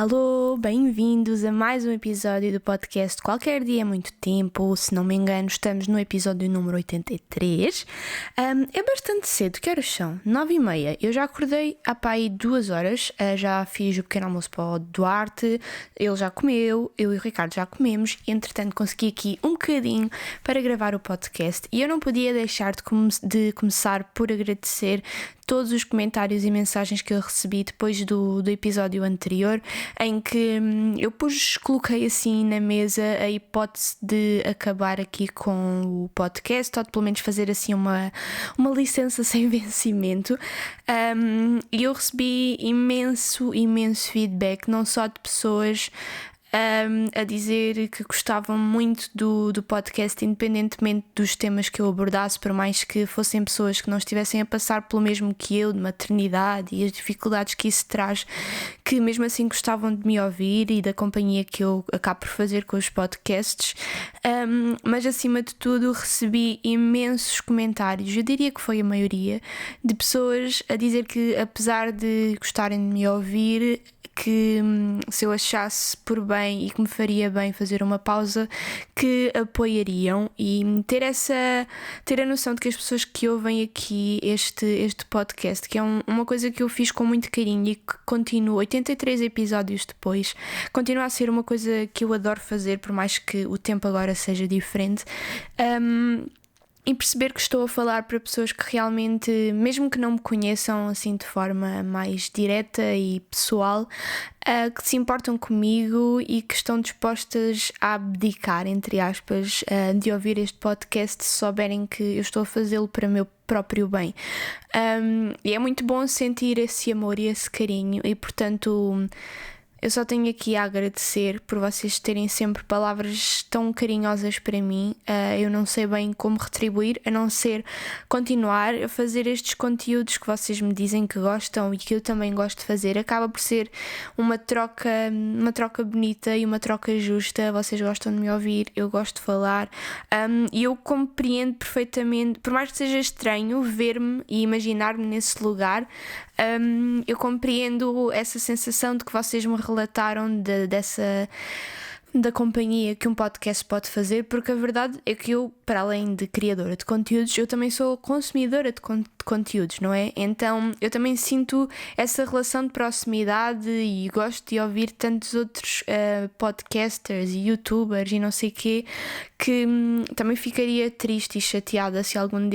Alô, bem-vindos a mais um episódio do podcast Qualquer Dia é Muito Tempo. Se não me engano, estamos no episódio número 83. É bastante cedo, que horas são? 9h30. Eu já acordei há pá aí 2 horas, já fiz o pequeno almoço para o Duarte, ele já comeu, eu e o Ricardo já comemos, e entretanto consegui aqui um bocadinho para gravar o podcast e eu não podia deixar de começar por agradecer todos os comentários e mensagens que eu recebi depois do episódio anterior, em que eu coloquei assim na mesa a hipótese de acabar aqui com o podcast, ou de pelo menos fazer assim uma licença sem vencimento, e eu recebi imenso feedback, não só de pessoas a dizer que gostavam muito do podcast, independentemente dos temas que eu abordasse, por mais que fossem pessoas que não estivessem a passar pelo mesmo que eu, de maternidade e as dificuldades que isso traz, que mesmo assim gostavam de me ouvir e da companhia que eu acabo por fazer com os podcasts. Mas acima de tudo recebi imensos comentários, eu diria que foi a maioria, de pessoas a dizer que, apesar de gostarem de me ouvir, que se eu achasse por bem e que me faria bem fazer uma pausa, que apoiariam, e ter a noção de que as pessoas que ouvem aqui este podcast, que é uma coisa que eu fiz com muito carinho e que continua 83 episódios depois, continua a ser uma coisa que eu adoro fazer, por mais que o tempo agora seja diferente, e perceber que estou a falar para pessoas que realmente, mesmo que não me conheçam assim de forma mais direta e pessoal, que se importam comigo e que estão dispostas a abdicar, entre aspas, de ouvir este podcast, se souberem que eu estou a fazê-lo para o meu próprio bem. E é muito bom sentir esse amor e esse carinho, e portanto eu só tenho aqui a agradecer por vocês terem sempre palavras tão carinhosas para mim. Eu não sei bem como retribuir, a não ser continuar a fazer estes conteúdos que vocês me dizem que gostam e que eu também gosto de fazer. Acaba por ser uma troca bonita e uma troca justa. Vocês gostam de me ouvir, eu gosto de falar, e eu compreendo perfeitamente, por mais que seja estranho ver-me e imaginar-me nesse lugar, eu compreendo essa sensação de que vocês me relataram da companhia que um podcast pode fazer, porque a verdade é que eu, para além de criadora de conteúdos, eu também sou consumidora de conteúdos, não é? Então eu também sinto essa relação de proximidade e gosto de ouvir tantos outros podcasters e youtubers e não sei quê, que também ficaria triste e chateada se alguma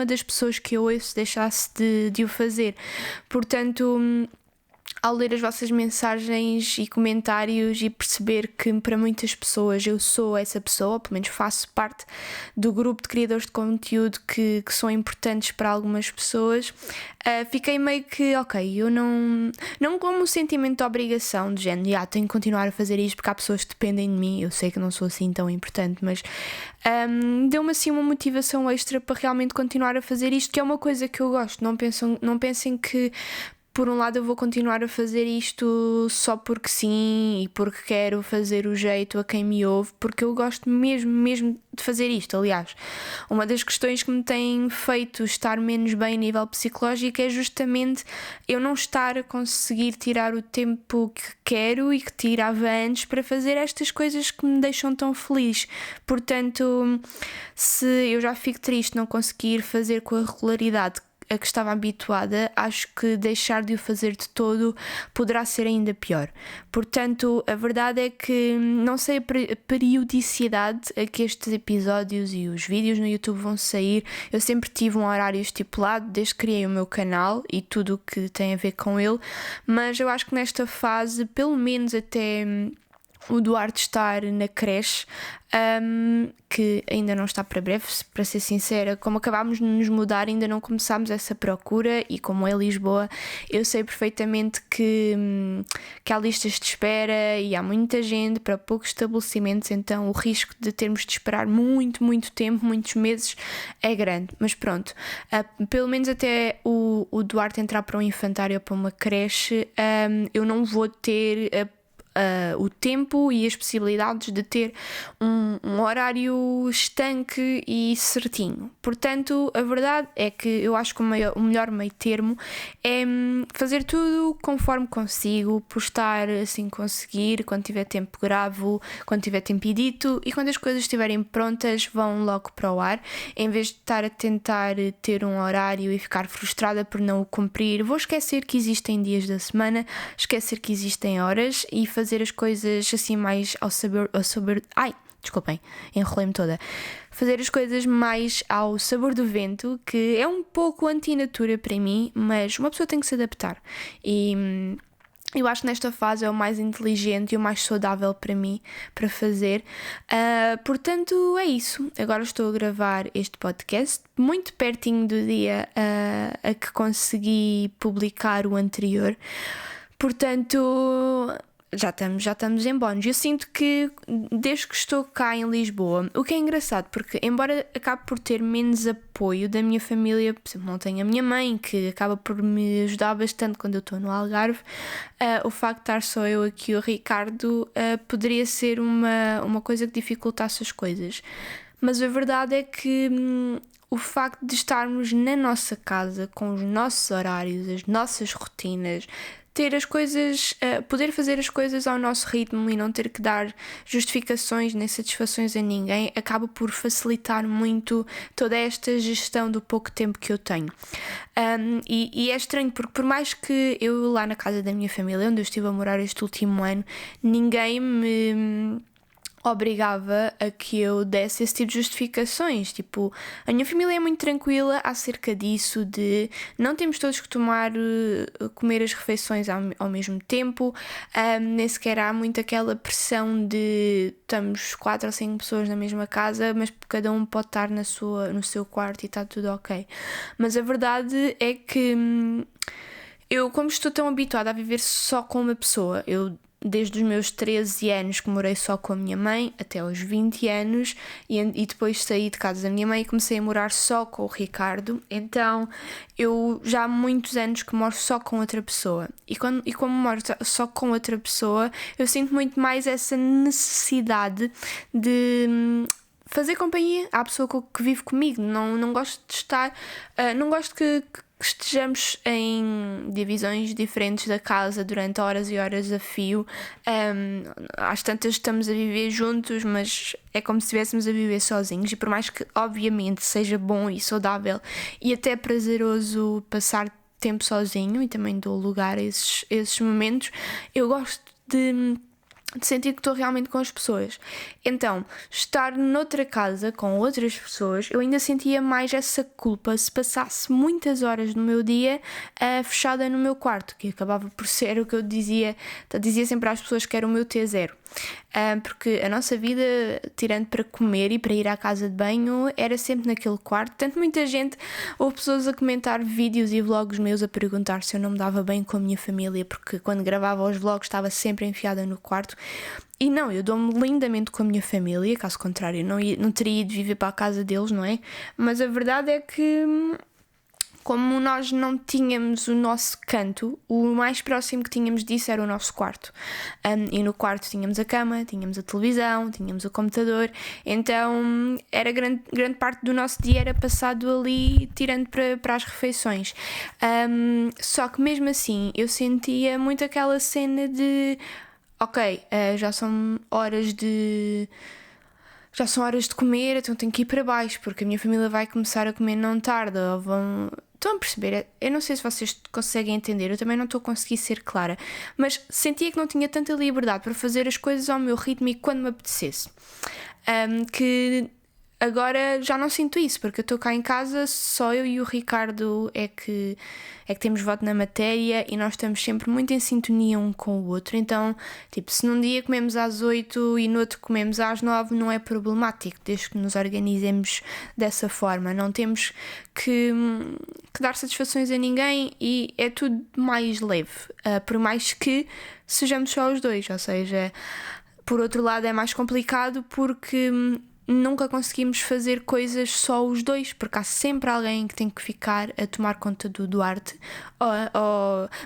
das pessoas que eu ouço deixasse de o fazer. Portanto, ao ler as vossas mensagens e comentários e perceber que para muitas pessoas eu sou essa pessoa, ou pelo menos faço parte do grupo de criadores de conteúdo que são importantes para algumas pessoas, fiquei meio que, ok, eu não como um sentimento de obrigação, de género, tenho que continuar a fazer isto porque há pessoas que dependem de mim. Eu sei que não sou assim tão importante, mas deu-me assim uma motivação extra para realmente continuar a fazer isto, que é uma coisa que eu gosto. Não pensem que por um lado eu vou continuar a fazer isto só porque sim e porque quero fazer o jeito a quem me ouve, porque eu gosto mesmo de fazer isto. Aliás, uma das questões que me tem feito estar menos bem a nível psicológico é justamente eu não estar a conseguir tirar o tempo que quero e que tirava antes para fazer estas coisas que me deixam tão feliz. Portanto, se eu já fico triste não conseguir fazer com a regularidade a que estava habituada, acho que deixar de o fazer de todo poderá ser ainda pior. Portanto, a verdade é que não sei a periodicidade a que estes episódios e os vídeos no YouTube vão sair. Eu sempre tive um horário estipulado desde que criei o meu canal e tudo o que tem a ver com ele, mas eu acho que nesta fase, pelo menos até o Duarte estar na creche, que ainda não está para breve, para ser sincera, como acabámos de nos mudar, ainda não começámos essa procura, e como é Lisboa, eu sei perfeitamente que há listas de espera e há muita gente para poucos estabelecimentos, então o risco de termos de esperar muito tempo, muitos meses, é grande. Mas pronto, pelo menos até o Duarte entrar para um infantário ou para uma creche, eu não vou ter o tempo e as possibilidades de ter um horário estanque e certinho. Portanto, a verdade é que eu acho que o melhor meio termo é fazer tudo conforme consigo, postar assim conseguir, quando tiver tempo gravo, quando tiver tempo edito, e quando as coisas estiverem prontas vão logo para o ar, em vez de estar a tentar ter um horário e ficar frustrada por não o cumprir. Vou esquecer que existem dias da semana, esquecer que existem horas e fazer as coisas assim mais ao sabor. Desculpem, enrolei-me toda. Fazer as coisas mais ao sabor do vento, que é um pouco antinatura para mim, mas uma pessoa tem que se adaptar. E eu acho que nesta fase é o mais inteligente e o mais saudável para mim para fazer. Portanto, é isso. Agora estou a gravar este podcast muito pertinho do dia a que consegui publicar o anterior. Portanto, já estamos em bónus. Eu sinto que desde que estou cá em Lisboa, o que é engraçado, porque embora acabe por ter menos apoio da minha família, por exemplo, não tenho a minha mãe, que acaba por me ajudar bastante quando eu estou no Algarve, o facto de estar só eu aqui e o Ricardo poderia ser uma coisa que dificultasse as coisas. Mas a verdade é que o facto de estarmos na nossa casa, com os nossos horários, as nossas rotinas, ter as coisas, poder fazer as coisas ao nosso ritmo e não ter que dar justificações nem satisfações a ninguém, acaba por facilitar muito toda esta gestão do pouco tempo que eu tenho. E é estranho porque por mais que eu lá na casa da minha família, onde eu estive a morar este último ano, ninguém me obrigava a que eu desse esse tipo de justificações. Tipo, a minha família é muito tranquila acerca disso, de não temos todos que comer as refeições ao mesmo tempo, nem sequer há muito aquela pressão de estamos 4 ou 5 pessoas na mesma casa, mas cada um pode estar no seu quarto e está tudo ok. Mas a verdade é que eu, como estou tão habituada a viver só com uma pessoa, desde os meus 13 anos que morei só com a minha mãe até aos 20 anos e depois saí de casa da minha mãe e comecei a morar só com o Ricardo. Então eu já há muitos anos que moro só com outra pessoa e como moro só com outra pessoa, eu sinto muito mais essa necessidade de fazer companhia à pessoa que vive comigo. Não gosto de estar, não gosto que estejamos em divisões diferentes da casa durante horas e horas a fio. Às tantas estamos a viver juntos, mas é como se estivéssemos a viver sozinhos, e por mais que obviamente seja bom e saudável e até prazeroso passar tempo sozinho, e também dou lugar a esses momentos, eu gosto de sentir que estou realmente com as pessoas. Então, estar noutra casa com outras pessoas, eu ainda sentia mais essa culpa se passasse muitas horas do meu dia fechada no meu quarto, que acabava por ser o que eu dizia sempre às pessoas que era o meu T0. Porque a nossa vida, tirando para comer e para ir à casa de banho, era sempre naquele quarto. Tanto muita gente, houve pessoas a comentar vídeos e vlogs meus a perguntar se eu não me dava bem com a minha família, porque quando gravava os vlogs estava sempre enfiada no quarto. E não, eu dou-me lindamente com a minha família, caso contrário não teria ido viver para a casa deles, não é? Mas a verdade é que, como nós não tínhamos o nosso canto, o mais próximo que tínhamos disso era o nosso quarto. E no quarto tínhamos a cama, tínhamos a televisão, tínhamos o computador, então era grande parte do nosso dia era passado ali, tirando para as refeições. Só que mesmo assim eu sentia muito aquela cena de ok, já são horas de comer, então tenho que ir para baixo, porque a minha família vai começar a comer não tarde, ou Estão a perceber? Eu não sei se vocês conseguem entender, eu também não estou a conseguir ser clara, mas sentia que não tinha tanta liberdade para fazer as coisas ao meu ritmo e quando me apetecesse. Que agora já não sinto isso, porque eu estou cá em casa, só eu e o Ricardo é que temos voto na matéria e nós estamos sempre muito em sintonia um com o outro. Então, tipo, se num dia comemos às 8 e no outro comemos às 9, não é problemático, desde que nos organizemos dessa forma. Não temos que dar satisfações a ninguém e é tudo mais leve, por mais que sejamos só os dois. Ou seja, por outro lado é mais complicado porque nunca conseguimos fazer coisas só os dois, porque há sempre alguém que tem que ficar a tomar conta do Duarte.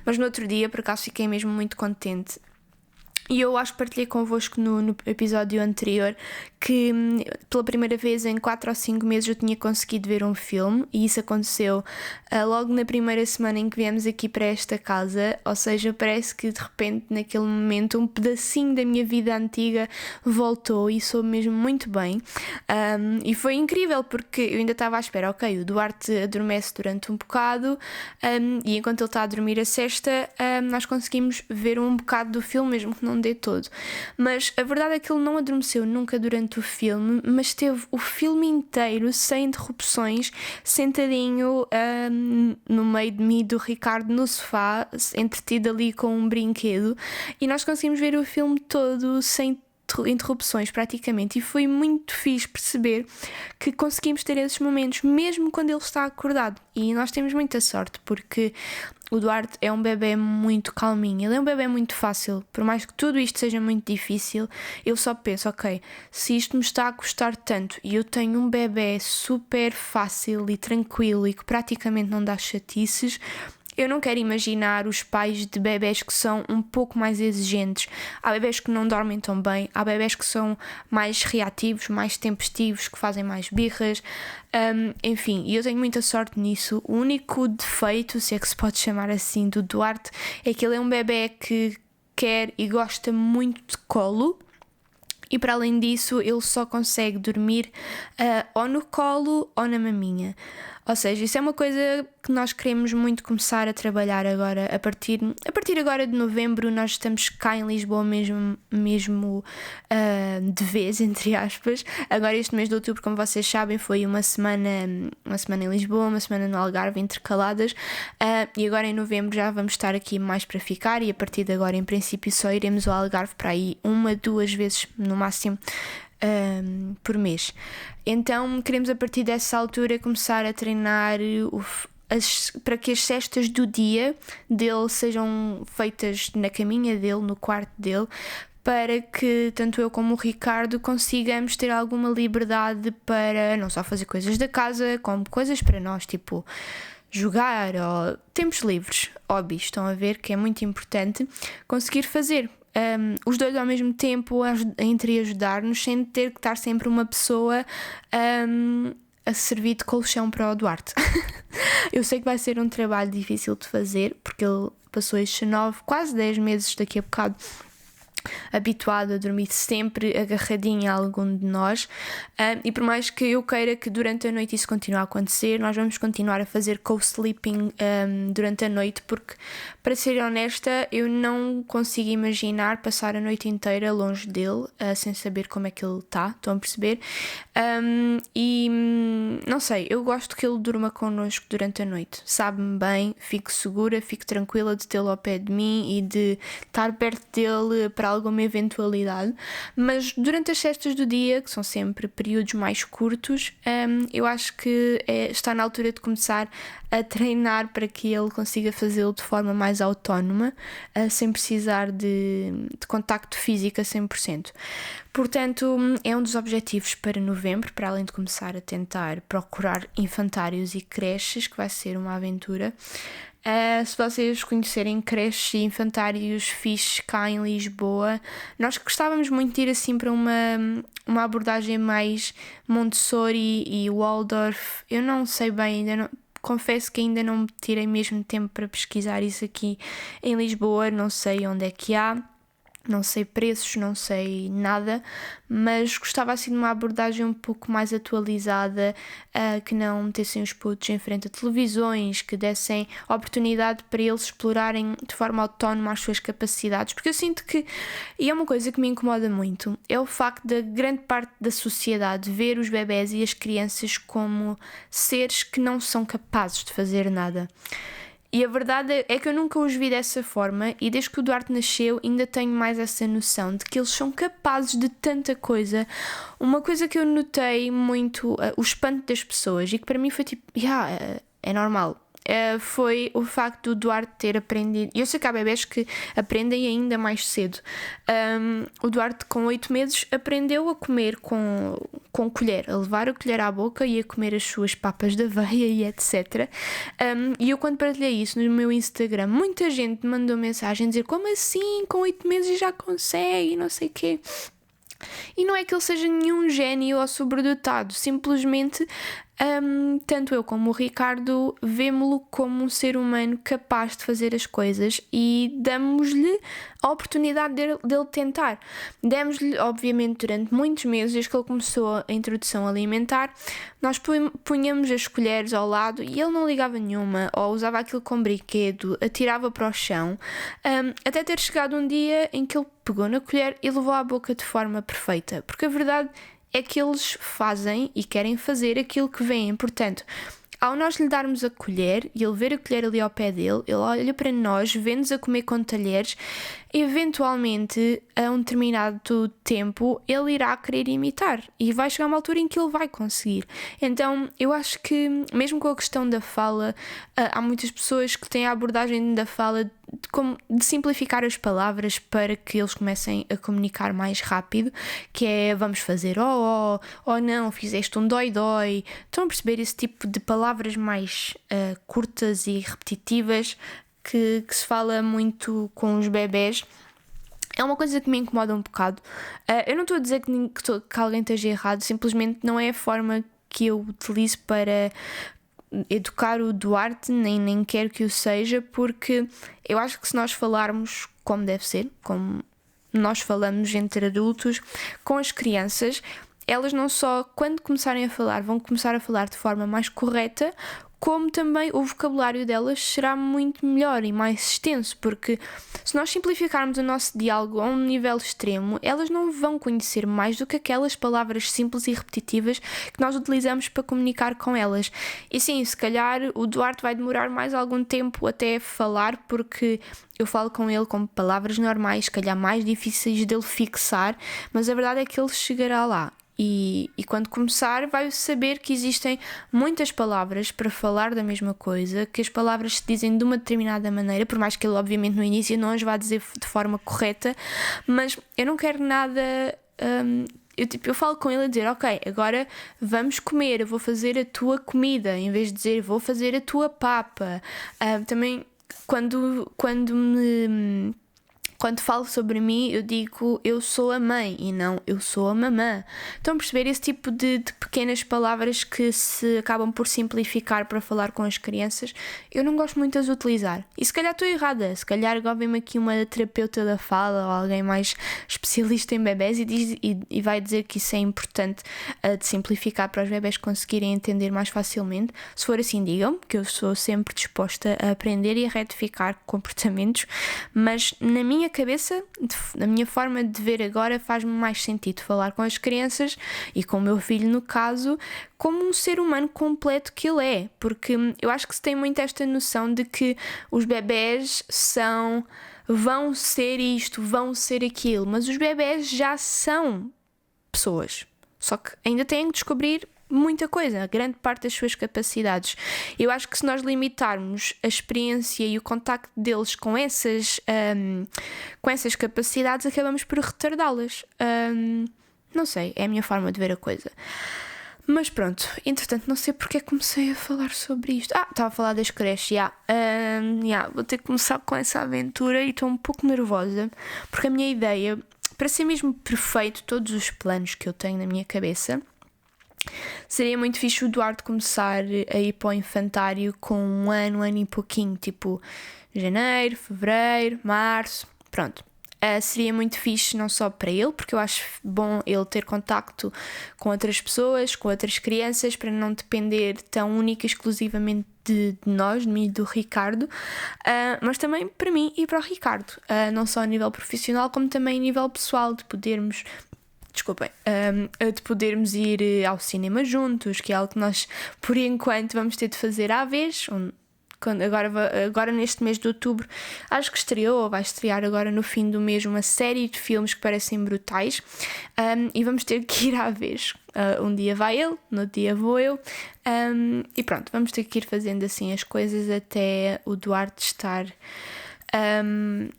Mas no outro dia, por acaso, fiquei mesmo muito contente E eu acho que partilhei convosco no episódio anterior que pela primeira vez em 4 ou 5 meses eu tinha conseguido ver um filme, e isso aconteceu logo na primeira semana em que viemos aqui para esta casa. Ou seja, parece que de repente naquele momento um pedacinho da minha vida antiga voltou e soube mesmo muito bem. E foi incrível porque eu ainda estava à espera, ok, o Duarte adormece durante um bocado, e enquanto ele está a dormir a sesta, nós conseguimos ver um bocado do filme, mesmo que não dê todo. Mas a verdade é que ele não adormeceu nunca durante o filme, mas teve o filme inteiro sem interrupções, sentadinho no meio de mim e do Ricardo no sofá, entretido ali com um brinquedo, e nós conseguimos ver o filme todo sem interrupções praticamente, e foi muito fixe perceber que conseguimos ter esses momentos mesmo quando ele está acordado. E nós temos muita sorte porque o Duarte é um bebê muito calminho, ele é um bebê muito fácil. Por mais que tudo isto seja muito difícil, eu só penso, ok, se isto me está a custar tanto e eu tenho um bebê super fácil e tranquilo e que praticamente não dá chatices, eu não quero imaginar os pais de bebés que são um pouco mais exigentes. Há bebés que não dormem tão bem, há bebés que são mais reativos, mais tempestivos, que fazem mais birras, enfim, e eu tenho muita sorte nisso. O único defeito, se é que se pode chamar assim, do Duarte é que ele é um bebé que quer e gosta muito de colo. E para além disso, ele só consegue dormir ou no colo ou na maminha. Ou seja, isso é uma coisa que nós queremos muito começar a trabalhar agora. A partir agora de novembro, nós estamos cá em Lisboa mesmo de vez, entre aspas. Agora este mês de outubro, como vocês sabem, foi uma semana em Lisboa, uma semana no Algarve, intercaladas. E agora em novembro já vamos estar aqui mais para ficar, e a partir de agora, em princípio, só iremos ao Algarve para aí 1, 2 vezes no máximo por mês. Então queremos a partir dessa altura começar a treinar para que as cestas do dia dele sejam feitas na caminha dele, no quarto dele, para que tanto eu como o Ricardo consigamos ter alguma liberdade para não só fazer coisas da casa, como coisas para nós, tipo jogar ou tempos livres, hobbies. Estão a ver que é muito importante conseguir fazer os dois ao mesmo tempo, entre ajudar-nos, sem ter que estar sempre uma pessoa a servir de colchão para o Duarte. Eu sei que vai ser um trabalho difícil de fazer, porque ele passou estes 9, quase 10 meses daqui a bocado habituado a dormir sempre agarradinho a algum de nós, e por mais que eu queira que durante a noite isso continue a acontecer, nós vamos continuar a fazer co-sleeping durante a noite, porque, para ser honesta, eu não consigo imaginar passar a noite inteira longe dele, sem saber como é que ele está. Estão a perceber? E não sei, eu gosto que ele durma connosco durante a noite, sabe-me bem, fico segura, fico tranquila de tê-lo ao pé de mim e de estar perto dele para alguma eventualidade. Mas durante as cestas do dia, que são sempre períodos mais curtos, eu acho que está na altura de começar a treinar para que ele consiga fazê-lo de forma mais autónoma, sem precisar de contacto físico a 100%. Portanto, é um dos objetivos para novembro, para além de começar a tentar procurar infantários e creches, que vai ser uma aventura. Se vocês conhecerem creches e infantários fixes cá em Lisboa, nós gostávamos muito de ir assim para uma abordagem mais Montessori e Waldorf. Eu não sei bem, confesso que ainda não tirei mesmo tempo para pesquisar isso aqui em Lisboa, não sei onde é que há. Não sei preços, não sei nada, mas gostava assim de uma abordagem um pouco mais atualizada, que não metessem os putos em frente a televisões, que dessem oportunidade para eles explorarem de forma autónoma as suas capacidades, porque eu sinto que, e é uma coisa que me incomoda muito, é o facto da grande parte da sociedade ver os bebés e as crianças como seres que não são capazes de fazer nada. E a verdade é que eu nunca os vi dessa forma, e desde que o Duarte nasceu ainda tenho mais essa noção de que eles são capazes de tanta coisa. Uma coisa que eu notei muito, o espanto das pessoas, e que para mim foi tipo, é normal. foi o facto do Duarte ter aprendido. Eu sei que há bebés que aprendem ainda mais cedo. O Duarte, com 8 meses, aprendeu a comer com colher, a levar a colher à boca e a comer as suas papas de aveia e etc. E eu, quando partilhei isso no meu Instagram, muita gente mandou mensagem a dizer: como assim, com 8 meses já consegue, não sei o quê. E não é que ele seja nenhum gênio ou sobredotado, simplesmente tanto eu como o Ricardo vemo-lo como um ser humano capaz de fazer as coisas e damos-lhe a oportunidade dele tentar. Demos-lhe, obviamente, durante muitos meses, desde que ele começou a introdução alimentar, nós punhamos as colheres ao lado e ele não ligava nenhuma, ou usava aquilo como brinquedo, atirava para o chão, até ter chegado um dia em que ele pegou na colher e levou à boca de forma perfeita, porque a verdade é que eles fazem e querem fazer aquilo que veem. Portanto, ao nós lhe darmos a colher e ele ver a colher ali ao pé dele, ele olha para nós, vê-nos a comer com talheres, eventualmente, a um determinado tempo, ele irá querer imitar e vai chegar uma altura em que ele vai conseguir. Então, eu acho que, mesmo com a questão da fala, há muitas pessoas que têm a abordagem da fala de simplificar as palavras para que eles comecem a comunicar mais rápido, que é: vamos fazer ou não, fizeste um dói. Estão a perceber esse tipo de palavras mais curtas e repetitivas que se fala muito com os bebés? É uma coisa que me incomoda um bocado. Eu não estou a dizer que alguém esteja errado, simplesmente não é a forma que eu utilizo para educar o Duarte, nem quero que o seja, porque eu acho que se nós falarmos como deve ser, como nós falamos entre adultos, com as crianças, elas não só, quando começarem a falar, vão começar a falar de forma mais correta, como também o vocabulário delas será muito melhor e mais extenso, porque se nós simplificarmos o nosso diálogo a um nível extremo, elas não vão conhecer mais do que aquelas palavras simples e repetitivas que nós utilizamos para comunicar com elas. E sim, se calhar o Duarte vai demorar mais algum tempo até falar, porque eu falo com ele com palavras normais, se calhar mais difíceis dele fixar, mas a verdade é que ele chegará lá. E quando começar, vai saber que existem muitas palavras para falar da mesma coisa, que as palavras se dizem de uma determinada maneira, por mais que ele obviamente no início não as vá dizer de forma correta, mas eu não quero nada... Eu falo com ele a dizer: ok, agora vamos comer, eu vou fazer a tua comida, em vez de dizer vou fazer a tua papa. Também quando falo sobre mim, eu digo eu sou a mãe e não eu sou a mamã. Estão a perceber esse tipo de pequenas palavras que se acabam por simplificar para falar com as crianças? Eu não gosto muito de as utilizar. E se calhar estou errada, se calhar agora vem-me aqui uma terapeuta da fala ou alguém mais especialista em bebés e vai dizer que isso é importante de simplificar para os bebés conseguirem entender mais facilmente. Se for assim, digam, que eu sou sempre disposta a aprender e a retificar comportamentos, mas na minha cabeça, na minha forma de ver agora, faz-me mais sentido falar com as crianças e com o meu filho, no caso, como um ser humano completo que ele é, porque eu acho que se tem muito esta noção de que os bebés vão ser isto, vão ser aquilo, mas os bebés já são pessoas, só que ainda têm que descobrir muita coisa, a grande parte das suas capacidades. Eu acho que se nós limitarmos a experiência e o contacto deles com essas capacidades, acabamos por retardá-las. Não sei, é a minha forma de ver a coisa. Mas pronto, entretanto, não sei porque comecei a falar sobre isto. Estava a falar das creches, vou ter que começar com essa aventura e estou um pouco nervosa, porque a minha ideia, para ser mesmo perfeito todos os planos que eu tenho na minha cabeça, seria muito fixe o Duarte começar a ir para o infantário com um ano e pouquinho, tipo janeiro, fevereiro, março, pronto. Seria muito fixe não só para ele, porque eu acho bom ele ter contacto com outras pessoas, com outras crianças, para não depender tão única e exclusivamente de nós, de mim e do Ricardo, mas também para mim e para o Ricardo, não só a nível profissional como também a nível pessoal, de podermos ir ao cinema juntos, que é algo que nós por enquanto vamos ter de fazer à vez, agora neste mês de outubro, acho que estreou ou vai estrear agora no fim do mês uma série de filmes que parecem brutais, e vamos ter que ir à vez. Um dia vai ele, no outro dia vou eu, e pronto, vamos ter que ir fazendo assim as coisas até o Duarte estar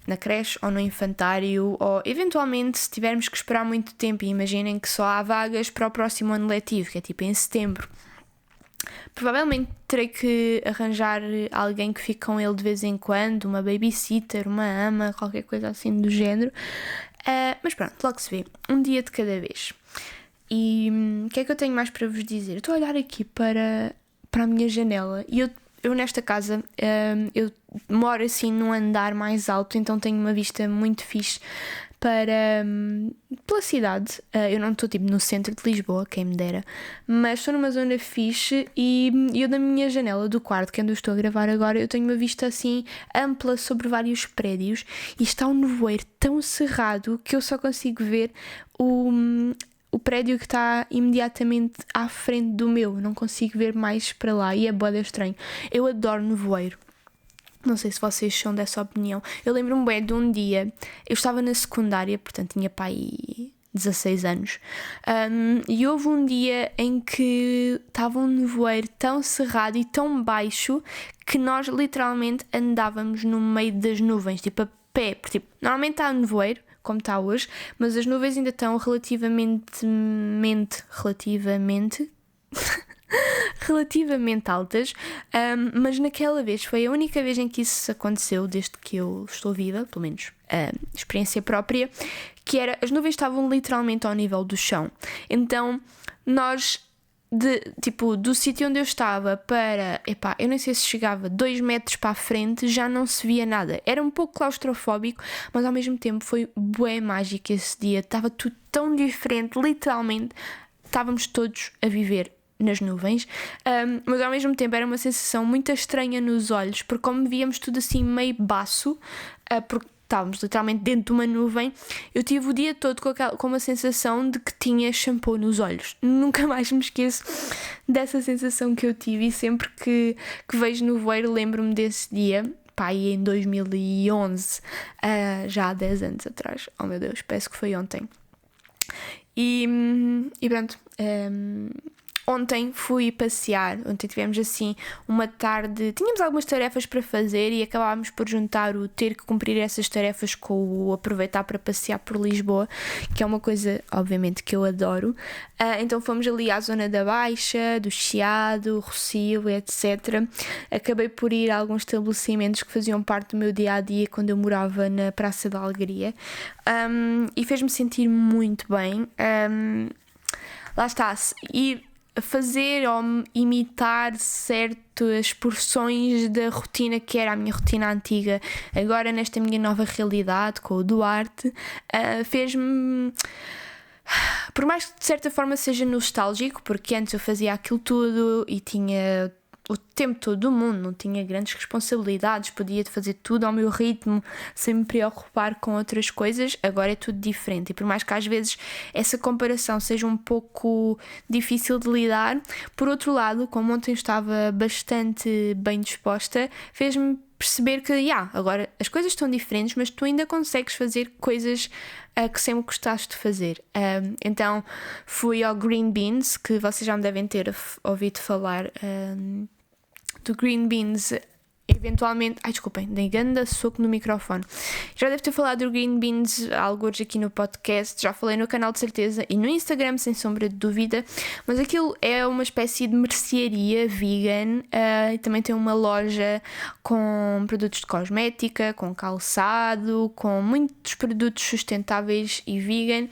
na creche ou no infantário, ou eventualmente se tivermos que esperar muito tempo, e imaginem que só há vagas para o próximo ano letivo, que é tipo em setembro. Provavelmente terei que arranjar alguém que fique com ele de vez em quando, uma babysitter, uma ama, qualquer coisa assim do género. Mas pronto, logo se vê, um dia de cada vez. E o que é que eu tenho mais para vos dizer? Eu estou a olhar aqui para a minha janela e eu nesta casa, eu moro assim num andar mais alto, então tenho uma vista muito fixe pela cidade. Eu não estou tipo no centro de Lisboa, quem me dera, mas estou numa zona fixe e eu da minha janela do quarto, que é onde eu estou a gravar agora, eu tenho uma vista assim ampla sobre vários prédios e está um nevoeiro tão cerrado que eu só consigo ver o prédio que está imediatamente à frente do meu, não consigo ver mais para lá e é bué estranho. Eu adoro nevoeiro. Não sei se vocês são dessa opinião. Eu lembro-me bem de um dia, eu estava na secundária, portanto tinha pai 16 anos, e houve um dia em que estava um nevoeiro tão cerrado e tão baixo que nós literalmente andávamos no meio das nuvens, tipo a pé, porque tipo, normalmente há nevoeiro, como está hoje, mas as nuvens ainda estão relativamente altas, mas naquela vez foi a única vez em que isso aconteceu desde que eu estou viva, pelo menos experiência própria, que era, as nuvens estavam literalmente ao nível do chão, então nós do sítio onde eu estava para, eu nem sei se chegava 2 metros para a frente, já não se via nada. Era um pouco claustrofóbico, mas ao mesmo tempo foi bué mágico esse dia. Estava tudo tão diferente, literalmente estávamos todos a viver nas nuvens, mas ao mesmo tempo era uma sensação muito estranha nos olhos, porque como víamos tudo assim meio baço, porque estávamos literalmente dentro de uma nuvem, eu tive o dia todo com uma sensação de que tinha shampoo nos olhos. Nunca mais me esqueço dessa sensação que eu tive, e sempre que vejo nevoeiro lembro-me desse dia, e em 2011, já há 10 anos atrás. Oh meu Deus, parece que foi ontem. E pronto, ontem fui passear, ontem tivemos assim uma tarde, tínhamos algumas tarefas para fazer e acabámos por juntar o ter que cumprir essas tarefas com o aproveitar para passear por Lisboa, que é uma coisa obviamente que eu adoro. Então fomos ali à zona da Baixa, do Chiado, Rossio, etc. Acabei por ir a alguns estabelecimentos que faziam parte do meu dia-a-dia quando eu morava na Praça da Alegria, e fez-me sentir muito bem. Lá está, ir fazer ou imitar certas porções da rotina que era a minha rotina antiga, agora nesta minha nova realidade com o Duarte, fez-me, por mais que de certa forma seja nostálgico, porque antes eu fazia aquilo tudo e tinha o tempo todo do mundo, não tinha grandes responsabilidades, podia fazer tudo ao meu ritmo sem me preocupar com outras coisas. Agora é tudo diferente, e por mais que às vezes essa comparação seja um pouco difícil de lidar, por outro lado, como ontem estava bastante bem disposta, fez-me perceber que agora as coisas estão diferentes, mas tu ainda consegues fazer coisas que sempre gostaste de fazer. Então fui ao Green Beans, que vocês já me devem ter ouvido falar do Green Beans. Eventualmente, desculpem, dei grande soco no microfone. Já devo ter falado do Green Beans alguns aqui no podcast, já falei no canal de certeza e no Instagram, sem sombra de dúvida, mas aquilo é uma espécie de mercearia vegan, e também tem uma loja com produtos de cosmética, com calçado, com muitos produtos sustentáveis e vegan,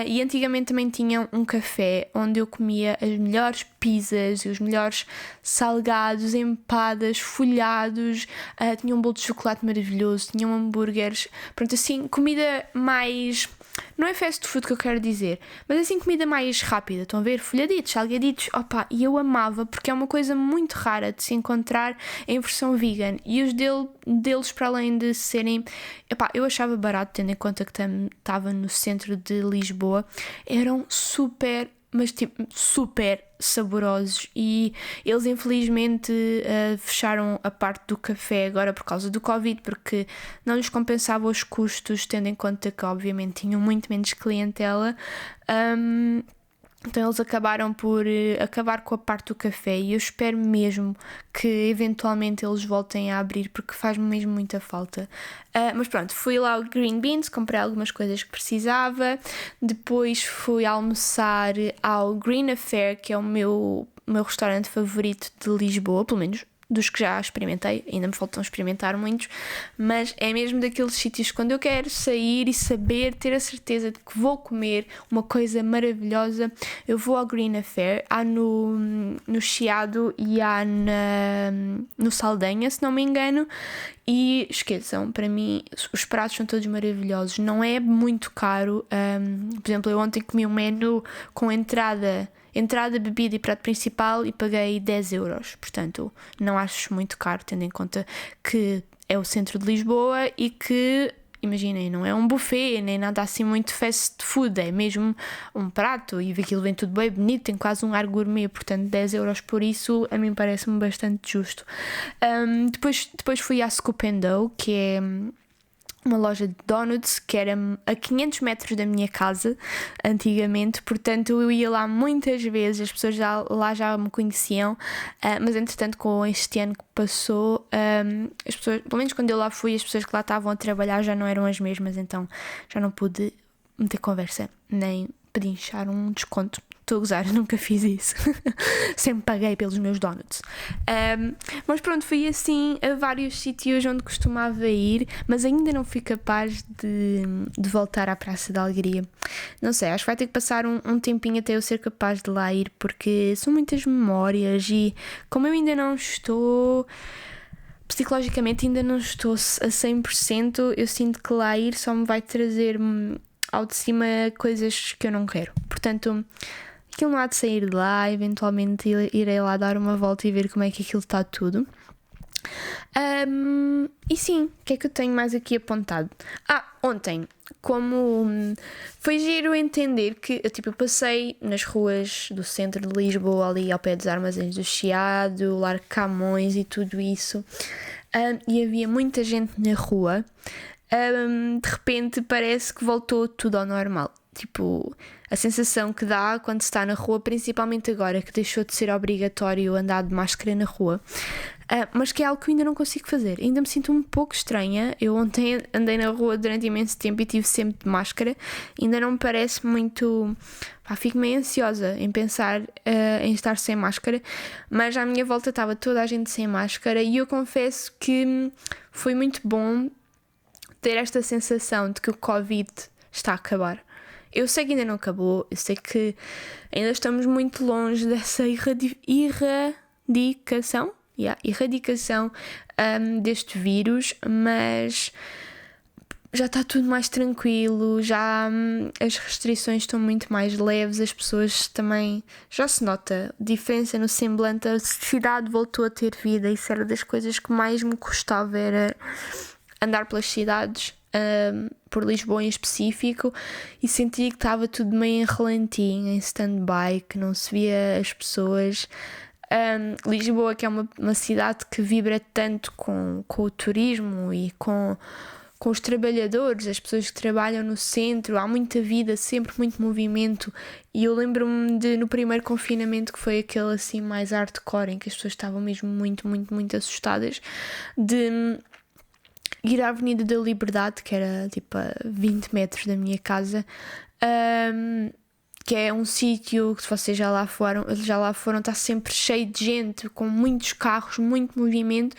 e antigamente também tinham um café onde eu comia as melhores pizzas e os melhores salgados, empadas, folhados, tinha um bolo de chocolate maravilhoso, tinham hambúrgueres, pronto, assim, comida mais, não é fast food que eu quero dizer, mas assim, comida mais rápida, estão a ver? Folhaditos, salgaditos, e eu amava, porque é uma coisa muito rara de se encontrar em versão vegan, e os deles, para além de serem, eu achava barato, tendo em conta que estava no centro de Lisboa, eram super mas tipo super saborosos, e eles infelizmente fecharam a parte do café agora por causa do Covid, porque não lhes compensava os custos, tendo em conta que obviamente tinham muito menos clientela. Então eles acabaram por acabar com a parte do café, e eu espero mesmo que eventualmente eles voltem a abrir, porque faz-me mesmo muita falta. Mas pronto, fui lá ao Green Beans, comprei algumas coisas que precisava, depois fui almoçar ao Green Affair, que é o meu restaurante favorito de Lisboa, pelo menos dos que já experimentei, ainda me faltam experimentar muitos, mas é mesmo daqueles sítios quando eu quero sair e saber, ter a certeza de que vou comer uma coisa maravilhosa, eu vou ao Green Affair. Há no Chiado e há no Saldanha, se não me engano, e esqueçam, para mim os pratos são todos maravilhosos, não é muito caro. Por exemplo, eu ontem comi um menu com entrada, bebida e prato principal, e paguei 10€. Portanto, não acho muito caro, tendo em conta que é o centro de Lisboa e que, imaginem, não é um buffet, nem nada assim muito fast food, é mesmo um prato e aquilo vem tudo bem bonito, tem quase um ar gourmet, portanto 10€ por isso a mim parece-me bastante justo. Depois fui à Scoop and Dough, que é uma loja de donuts que era a 500 metros da minha casa antigamente, portanto eu ia lá muitas vezes, as pessoas lá já me conheciam, mas entretanto com este ano que passou, as pessoas, pelo menos quando eu lá fui, as pessoas que lá estavam a trabalhar já não eram as mesmas, então já não pude meter conversa, nem pedinchar um desconto. Estou a gozar, nunca fiz isso. Sempre paguei pelos meus donuts. Mas pronto, fui assim a vários sítios onde costumava ir, mas ainda não fui capaz de voltar à Praça da Alegria. Não sei, acho que vai ter que passar um tempinho até eu ser capaz de lá ir, porque são muitas memórias, e como eu ainda não estou... psicologicamente ainda não estou a 100%, eu sinto que lá ir só me vai trazer ao de cima coisas que eu não quero. Portanto, aquilo não há de sair de lá, eventualmente irei lá dar uma volta e ver como é que aquilo está tudo. E sim, o que é que eu tenho mais aqui apontado? Ontem, como foi giro entender que eu passei nas ruas do centro de Lisboa, ali ao pé dos Armazéns do Chiado, Largo Camões e tudo isso, e havia muita gente na rua. De repente parece que voltou tudo ao normal. Tipo, a sensação que dá quando se está na rua, principalmente agora que deixou de ser obrigatório andar de máscara na rua, mas que é algo que eu ainda não consigo fazer. Ainda me sinto um pouco estranha. Eu ontem andei na rua durante imenso tempo e tive sempre de máscara. Ainda não me parece muito... fico meio ansiosa em pensar em estar sem máscara, mas à minha volta estava toda a gente sem máscara, e eu confesso que foi muito bom ter esta sensação de que o Covid está a acabar. Eu sei que ainda não acabou, eu sei que ainda estamos muito longe dessa erradicação deste vírus, mas já está tudo mais tranquilo, já as restrições estão muito mais leves, as pessoas também, já se nota diferença no semblante, a cidade voltou a ter vida. Isso era das coisas que mais me custava, era andar pelas cidades, por Lisboa em específico, e sentia que estava tudo meio em relentinho, em stand-by, que não se via as pessoas. Lisboa, que é uma cidade que vibra tanto com o turismo e com os trabalhadores, as pessoas que trabalham no centro, há muita vida, sempre muito movimento, e eu lembro-me no primeiro confinamento, que foi aquele assim mais hardcore, em que as pessoas estavam mesmo muito, muito, muito assustadas, de ir à Avenida da Liberdade, que era tipo a 20 metros da minha casa, que é um sítio que, se vocês já lá foram, está sempre cheio de gente, com muitos carros, muito movimento,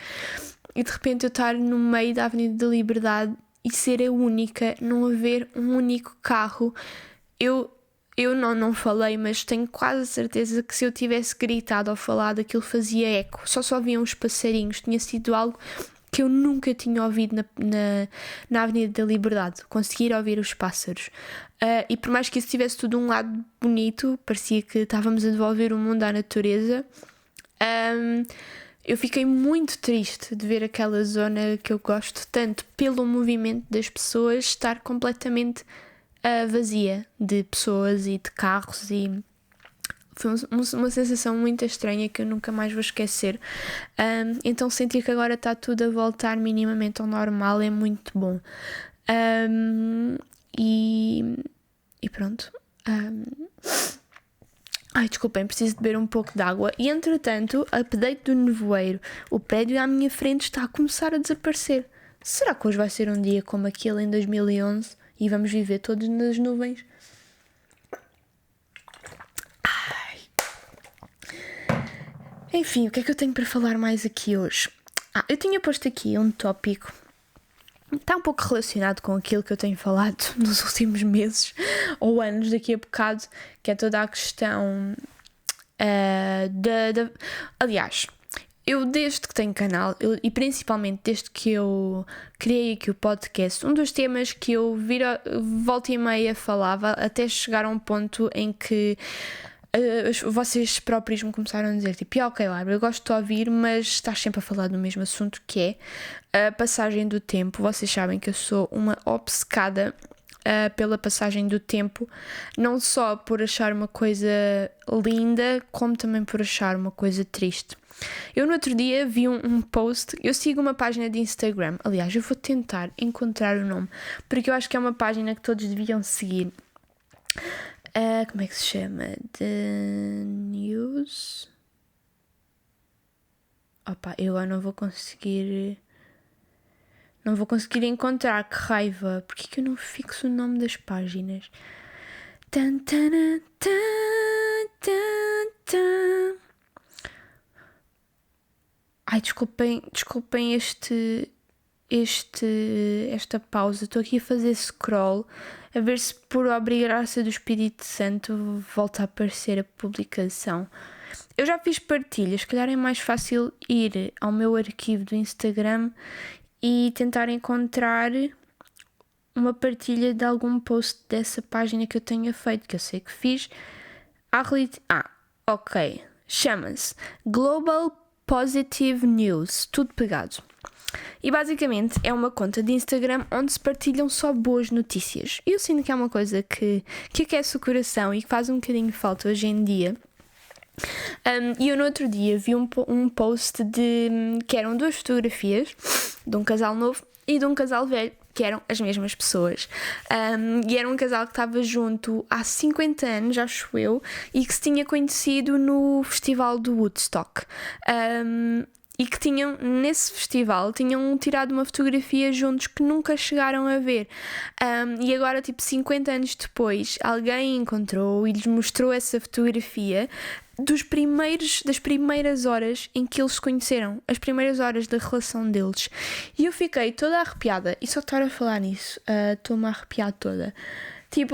e de repente eu estar no meio da Avenida da Liberdade e ser a única, não haver um único carro. Eu não falei, mas tenho quase certeza que se eu tivesse gritado ou falado, aquilo fazia eco. Só haviam os passarinhos. Tinha sido algo que eu nunca tinha ouvido na Avenida da Liberdade. Conseguir ouvir os pássaros. E por mais que isso tivesse tudo um lado bonito, parecia que estávamos a devolver o mundo à natureza, eu fiquei muito triste de ver aquela zona que eu gosto tanto, pelo movimento das pessoas, estar completamente vazia de pessoas e de carros, e Foi uma sensação muito estranha que eu nunca mais vou esquecer. Então sentir que agora está tudo a voltar minimamente ao normal é muito bom. E pronto. Ai, desculpem, preciso de beber um pouco de água. E entretanto, update do nevoeiro. O prédio à minha frente está a começar a desaparecer. Será que hoje vai ser um dia como aquele em 2011 e vamos viver todos nas nuvens? Ai. Enfim, o que é que eu tenho para falar mais aqui hoje? Eu tinha posto aqui um tópico. Está um pouco relacionado com aquilo que eu tenho falado nos últimos meses ou anos daqui a bocado, que é toda a questão Aliás, eu desde que tenho canal, e principalmente desde que eu criei aqui o podcast, um dos temas que eu volta e meia falava, até chegar a um ponto em que vocês próprios me começaram a dizer tipo, ok Bárbara, eu gosto de ouvir, mas estás sempre a falar do mesmo assunto, que é a passagem do tempo. Vocês sabem que eu sou uma obcecada pela passagem do tempo, não só por achar uma coisa linda, como também por achar uma coisa triste. Eu no outro dia vi um post, eu sigo uma página de Instagram, aliás eu vou tentar encontrar o nome, porque eu acho que é uma página que todos deviam seguir. Como é que se chama? The News. Opa, eu agora não vou conseguir encontrar, que raiva. Porquê que eu não fixo o nome das páginas? Ai, desculpem esta pausa. Estou aqui a fazer scroll a ver se por obra e graça do Espírito Santo volta a aparecer a publicação. Eu já fiz partilhas, se calhar é mais fácil ir ao meu arquivo do Instagram e tentar encontrar uma partilha de algum post dessa página que eu tenha feito, que eu sei que fiz. Ok. Chama-se Global Positive News, tudo pegado. E basicamente é uma conta de Instagram onde se partilham só boas notícias. E eu sinto que é uma coisa que aquece o coração e que faz um bocadinho de falta hoje em dia. E eu no outro dia vi um post que eram duas fotografias de um casal novo e de um casal velho, que eram as mesmas pessoas. E era um casal que estava junto há 50 anos, acho eu, e que se tinha conhecido no festival do Woodstock. E que nesse festival, tinham tirado uma fotografia juntos que nunca chegaram a ver. E agora, 50 anos depois, alguém encontrou e lhes mostrou essa fotografia das primeiras horas em que eles se conheceram, as primeiras horas da relação deles. E eu fiquei toda arrepiada, e só estar a falar nisso, estou-me a arrepiar toda. E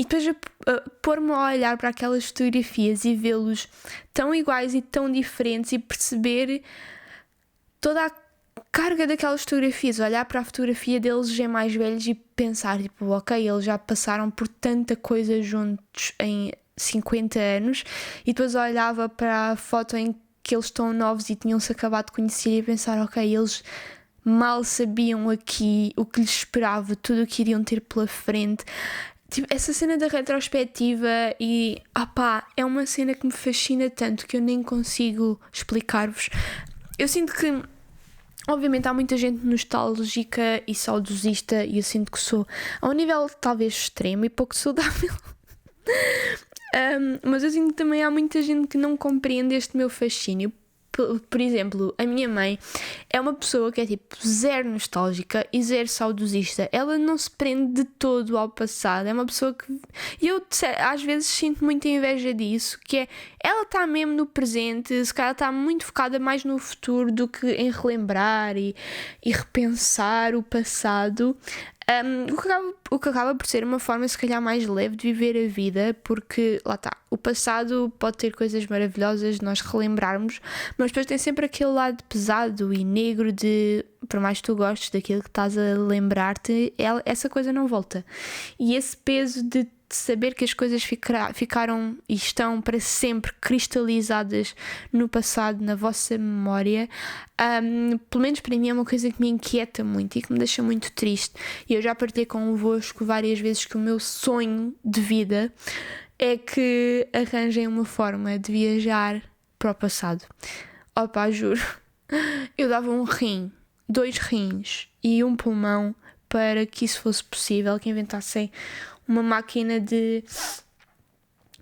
depois pôr-me a olhar para aquelas fotografias e vê-los tão iguais e tão diferentes e perceber toda a carga daquelas fotografias, olhar para a fotografia deles já mais velhos e pensar, ok, eles já passaram por tanta coisa juntos em 50 anos, e depois olhava para a foto em que eles estão novos e tinham-se acabado de conhecer e pensar, ok, eles mal sabiam aqui o que lhes esperava, tudo o que iriam ter pela frente. Essa cena da retrospectiva é uma cena que me fascina tanto que eu nem consigo explicar-vos. Eu sinto que, obviamente, há muita gente nostálgica e saudosista, e eu sinto que sou a um nível talvez extremo e pouco saudável. Mas eu sinto que também há muita gente que não compreende este meu fascínio. Por exemplo, a minha mãe é uma pessoa que é zero nostálgica e zero saudosista. Ela não se prende de todo ao passado. É uma pessoa que... E eu às vezes sinto muita inveja disso, que é... Ela está mesmo no presente, se calhar está muito focada mais no futuro do que em relembrar e repensar o passado. O que acaba por ser uma forma se calhar mais leve de viver a vida, porque lá está, o passado pode ter coisas maravilhosas de nós relembrarmos, mas depois tem sempre aquele lado pesado e negro de, por mais que tu gostes daquilo que estás a lembrar-te, essa coisa não volta. E esse peso de saber que as coisas ficaram e estão para sempre cristalizadas no passado, na vossa memória, pelo menos para mim é uma coisa que me inquieta muito e que me deixa muito triste. E eu já partilhei convosco várias vezes que o meu sonho de vida é que arranjem uma forma de viajar para o passado. Opa, juro, eu dava um rim, 2 rins e um pulmão para que isso fosse possível, que inventassem uma máquina de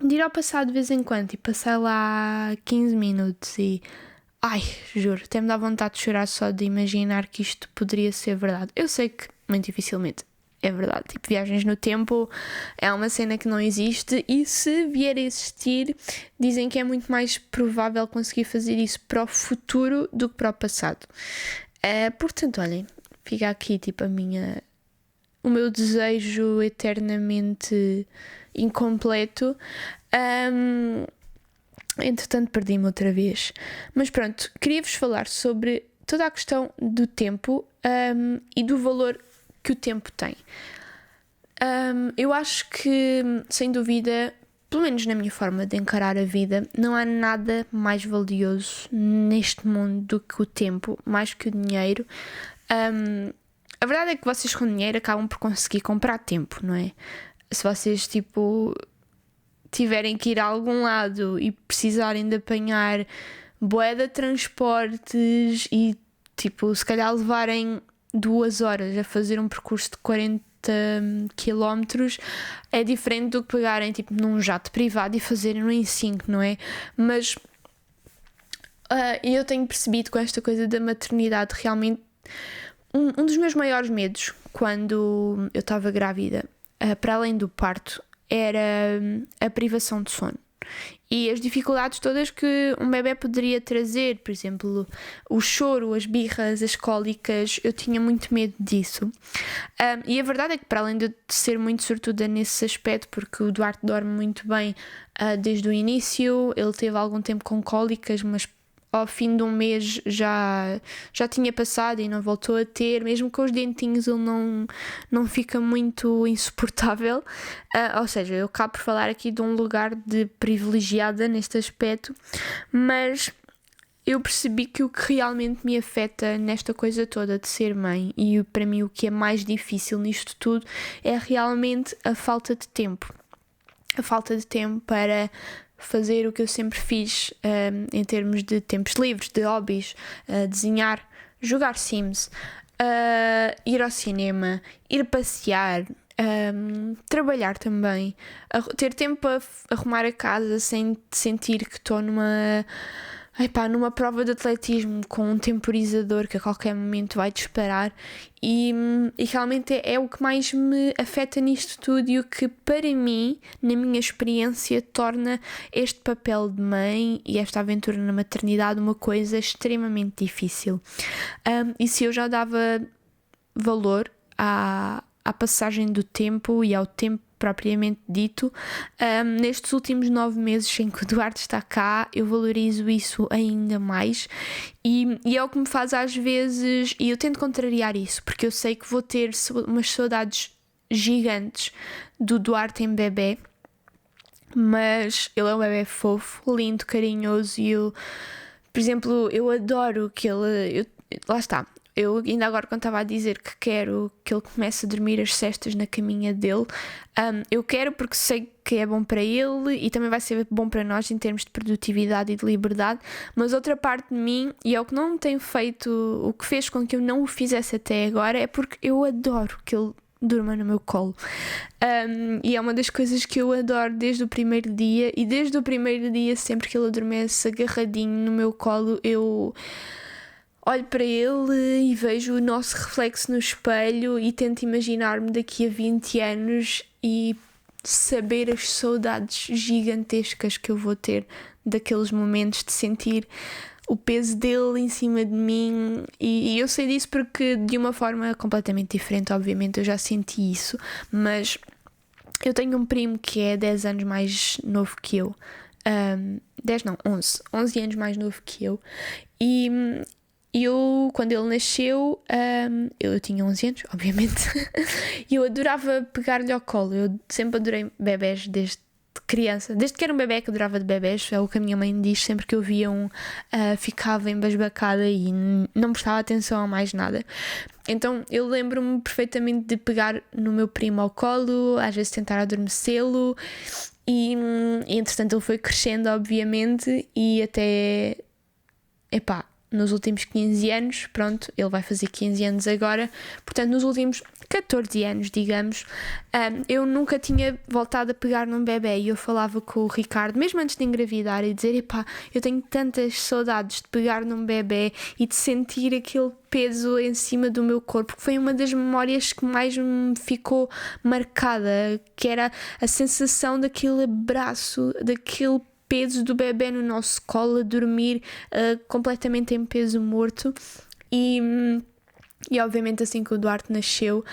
ir ao passado de vez em quando e passar lá 15 minutos e... Ai, juro, até me dá vontade de chorar só de imaginar que isto poderia ser verdade. Eu sei que muito dificilmente é verdade. Tipo, viagens no tempo é uma cena que não existe e se vier a existir, dizem que é muito mais provável conseguir fazer isso para o futuro do que para o passado. Portanto, olhem, fica aqui tipo o meu desejo eternamente incompleto. Entretanto perdi-me outra vez. Mas pronto, queria-vos falar sobre toda a questão do tempo e do valor que o tempo tem. Eu acho que, sem dúvida, pelo menos na minha forma de encarar a vida, não há nada mais valioso neste mundo do que o tempo, mais que o dinheiro. A verdade é que vocês com dinheiro acabam por conseguir comprar tempo, não é? Se vocês, tipo, tiverem que ir a algum lado e precisarem de apanhar bué de transportes e, tipo, se calhar levarem 2 horas a fazer um percurso de 40 km, é diferente do que pegarem, tipo, num jato privado e fazerem em 5, não é? Mas eu tenho percebido com esta coisa da maternidade, realmente, um dos meus maiores medos quando eu estava grávida, para além do parto, era a privação de sono e as dificuldades todas que um bebê poderia trazer, por exemplo, o choro, as birras, as cólicas. Eu tinha muito medo disso. E a verdade é que, para além de ser muito sortuda nesse aspecto, porque o Duarte dorme muito bem desde o início, ele teve algum tempo com cólicas, mas ao fim de um mês já tinha passado e não voltou a ter. Mesmo com os dentinhos ele não fica muito insuportável. Ou seja, eu acabo por falar aqui de um lugar de privilegiada neste aspecto, mas eu percebi que o que realmente me afeta nesta coisa toda de ser mãe, e para mim o que é mais difícil nisto tudo, é realmente a falta de tempo. A falta de tempo para fazer o que eu sempre fiz em termos de tempos livres, de hobbies, desenhar, jogar Sims, ir ao cinema, ir passear, trabalhar também, ter tempo para arrumar a casa sem sentir que estou numa prova de atletismo com um temporizador que a qualquer momento vai disparar, e realmente é o que mais me afeta nisto tudo e o que para mim, na minha experiência, torna este papel de mãe e esta aventura na maternidade uma coisa extremamente difícil. E se eu já dava valor à passagem do tempo e ao tempo propriamente dito, nestes últimos 9 meses em que o Duarte está cá, eu valorizo isso ainda mais, e é o que me faz às vezes, e eu tento contrariar isso, porque eu sei que vou ter umas saudades gigantes do Duarte em bebê, mas ele é um bebê fofo, lindo, carinhoso, e eu, por exemplo, eu adoro que ele... lá está. Eu ainda agora, quando estava a dizer que quero que ele comece a dormir as cestas na caminha dele, eu quero porque sei que é bom para ele e também vai ser bom para nós em termos de produtividade e de liberdade, mas outra parte de mim, e é o que não tem feito, o que fez com que eu não o fizesse até agora, é porque eu adoro que ele durma no meu colo. E é uma das coisas que eu adoro desde o primeiro dia, e desde o primeiro dia, sempre que ele adormece agarradinho no meu colo, eu olho para ele e vejo o nosso reflexo no espelho e tento imaginar-me daqui a 20 anos e saber as saudades gigantescas que eu vou ter daqueles momentos de sentir o peso dele em cima de mim, e eu sei disso porque de uma forma completamente diferente, obviamente eu já senti isso, mas eu tenho um primo que é 10 anos mais novo que eu, 11 anos mais novo que eu, e eu, quando ele nasceu, eu tinha 11 anos, obviamente, e eu adorava pegar-lhe ao colo. Eu sempre adorei bebés desde criança, desde que era um bebê que adorava de bebés, é o que a minha mãe diz, sempre que eu via um, ficava embasbacada e não prestava atenção a mais nada. Então eu lembro-me perfeitamente de pegar no meu primo ao colo, às vezes tentar adormecê-lo e entretanto ele foi crescendo, obviamente, e até, nos últimos 15 anos, pronto, ele vai fazer 15 anos agora, portanto nos últimos 14 anos, digamos, eu nunca tinha voltado a pegar num bebê e eu falava com o Ricardo, mesmo antes de engravidar, e dizer, eu tenho tantas saudades de pegar num bebê e de sentir aquele peso em cima do meu corpo, que foi uma das memórias que mais me ficou marcada, que era a sensação daquele abraço, daquele peso do bebê no nosso colo, a dormir completamente em peso morto. E obviamente assim que o Duarte nasceu,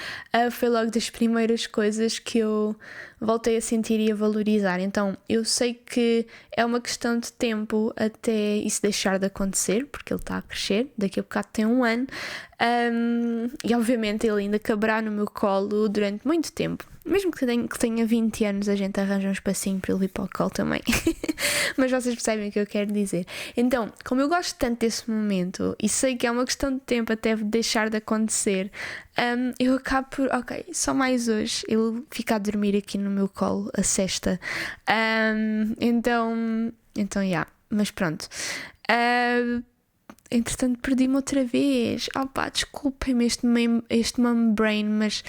foi logo das primeiras coisas que eu voltei a sentir e a valorizar. Então eu sei que é uma questão de tempo até isso deixar de acontecer, porque ele está a crescer, daqui a bocado tem 1 ano, e obviamente ele ainda caberá no meu colo durante muito tempo. Mesmo que tenha 20 anos, a gente arranja um espacinho para ele vir para o colo também. Mas vocês percebem o que eu quero dizer. Então, como eu gosto tanto desse momento e sei que é uma questão de tempo até deixar de acontecer, eu acabo por, só mais hoje ele fica a dormir aqui no meu colo, a sesta. Então, mas pronto. Entretanto perdi-me outra vez. Desculpem-me este mum brain, mas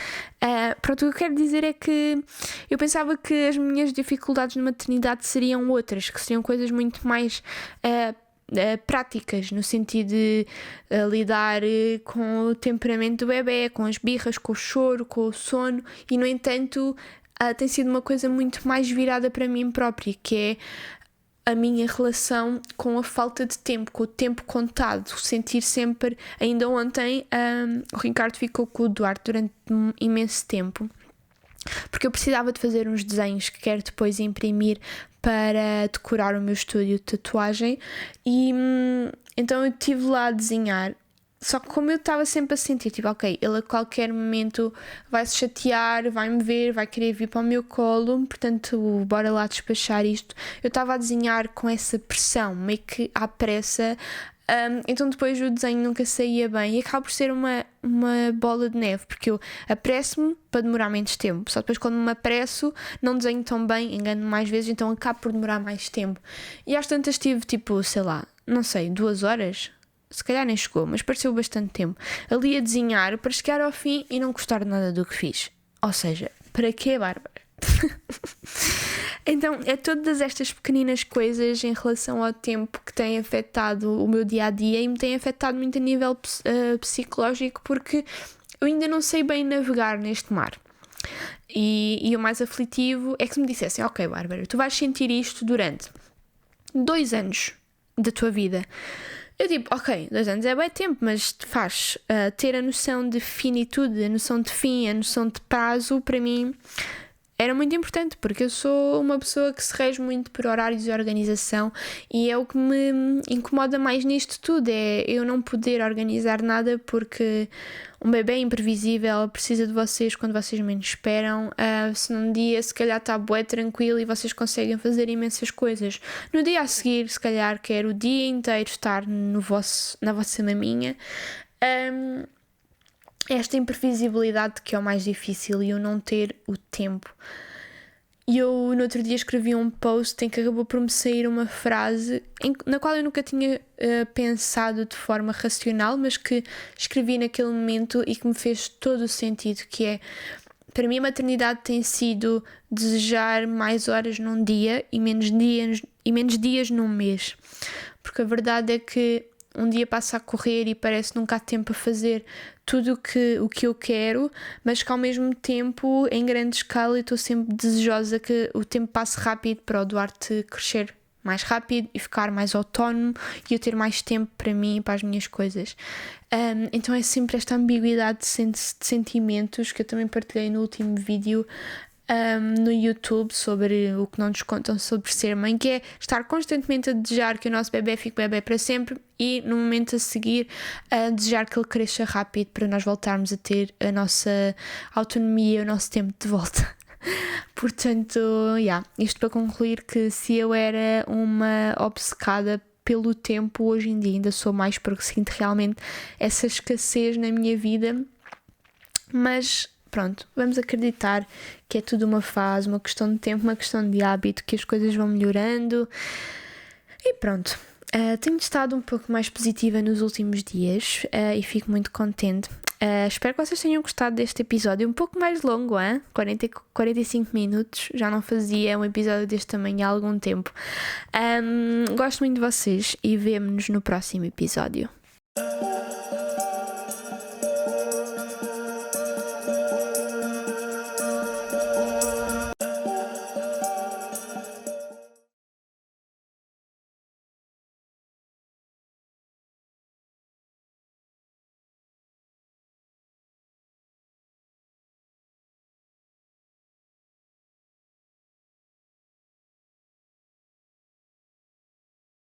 pronto, o que eu quero dizer é que eu pensava que as minhas dificuldades na maternidade seriam outras, que seriam coisas muito mais práticas, no sentido de lidar com o temperamento do bebê, com as birras, com o choro, com o sono, e no entanto tem sido uma coisa muito mais virada para mim própria, que é a minha relação com a falta de tempo, com o tempo contado, sentir sempre. Ainda ontem o Ricardo ficou com o Duarte durante um imenso tempo, porque eu precisava de fazer uns desenhos que quero depois imprimir para decorar o meu estúdio de tatuagem, e então eu estive lá a desenhar. Só que como eu estava sempre a sentir, ele a qualquer momento vai se chatear, vai-me ver, vai querer vir para o meu colo, portanto bora lá despachar isto. Eu estava a desenhar com essa pressão, meio que à pressa, então depois o desenho nunca saía bem e acaba por ser uma bola de neve, porque eu apresso-me para demorar menos tempo, só depois quando me apresso não desenho tão bem, engano-me mais vezes, então acabo por demorar mais tempo. E às tantas tive 2 horas, se calhar nem chegou, mas pareceu bastante tempo, ali a desenhar para chegar ao fim e não gostar de nada do que fiz. Ou seja, para quê, Bárbara? Então, é todas estas pequeninas coisas em relação ao tempo que têm afetado o meu dia-a-dia e me têm afetado muito a nível psicológico, porque eu ainda não sei bem navegar neste mar. E o mais aflitivo é que se me dissessem, Bárbara, tu vais sentir isto durante 2 anos da tua vida. Eu 2 anos é bem tempo, mas te faz ter a noção de finitude, a noção de fim, a noção de prazo, para mim era muito importante, porque eu sou uma pessoa que se rege muito por horários e organização, e é o que me incomoda mais nisto tudo, é eu não poder organizar nada, porque um bebê é imprevisível, precisa de vocês quando vocês menos esperam. Se num dia se calhar está bué tranquilo e vocês conseguem fazer imensas coisas, no dia a seguir se calhar quero o dia inteiro estar na vossa maminha. Esta imprevisibilidade que é o mais difícil, e eu não ter o tempo. E eu no outro dia escrevi um post em que acabou por me sair uma frase na qual eu nunca tinha pensado de forma racional, mas que escrevi naquele momento e que me fez todo o sentido, que é: para mim a maternidade tem sido desejar mais horas num dia e menos dias num mês, porque a verdade é que um dia passa a correr e parece que nunca há tempo a fazer tudo o que eu quero, mas que ao mesmo tempo, em grande escala, eu estou sempre desejosa que o tempo passe rápido para o Duarte crescer mais rápido e ficar mais autónomo e eu ter mais tempo para mim e para as minhas coisas. Então é sempre esta ambiguidade de sentimentos que eu também partilhei no último vídeo no YouTube sobre o que não nos contam sobre ser mãe, que é estar constantemente a desejar que o nosso bebê fique bebê para sempre e no momento a seguir a desejar que ele cresça rápido para nós voltarmos a ter a nossa autonomia, o nosso tempo de volta. Portanto, isto para concluir que se eu era uma obcecada pelo tempo, hoje em dia ainda sou mais porque sinto realmente essa escassez na minha vida, mas pronto, vamos acreditar que é tudo uma fase, uma questão de tempo, uma questão de hábito, que as coisas vão melhorando e pronto. Tenho estado um pouco mais positiva nos últimos dias e fico muito contente. Espero que vocês tenham gostado deste episódio, um pouco mais longo, 45 minutos, já não fazia um episódio deste tamanho há algum tempo. Gosto muito de vocês e vemo-nos no próximo episódio.